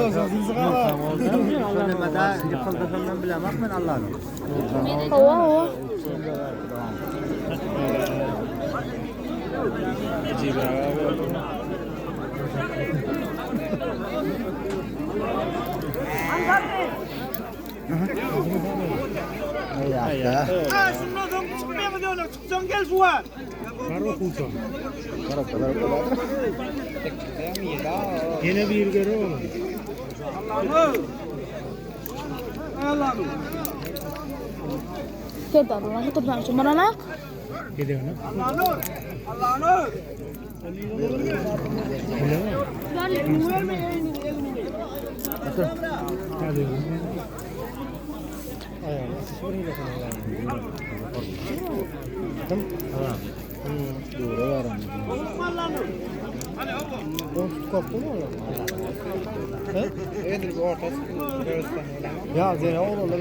Sonunda yıkıldığından bilemem ben Allah'ım. Hava. Şunlardan çıkmaya mı diyorlar? Çıksan gel bu var. Yine bir göre olur. Allah'ım. Allah'ım. Kedar lan tutup cuma anak. Gidiyor ne? Allah'ım. Allah'ım. Hadi. Ya zene oğlanlar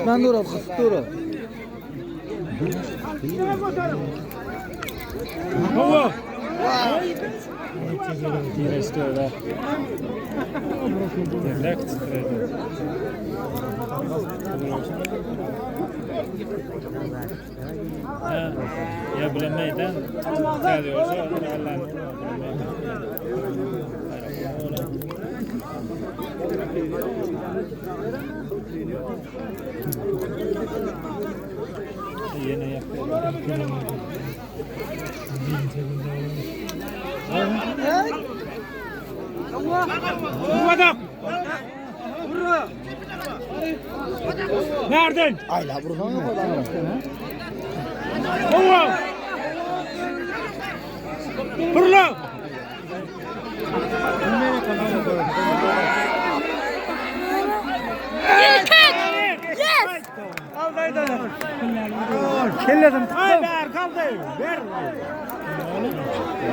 Ben durup kıstırım. Hava. Ya bilemeyden geliyorsa Allah'ın yine yapıyor. Bu adam. Nereden? Ayla buradan yok adam. Hava. Fırla. Yes. Kelledim. Ay ver kaldı. Ver.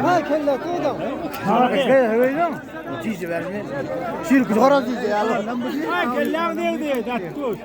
Ha kelle koydum. Ha öyle mi? Cici verme. Şirk horaz diye Allah'ım bu. Ay kellerim diye tatlı.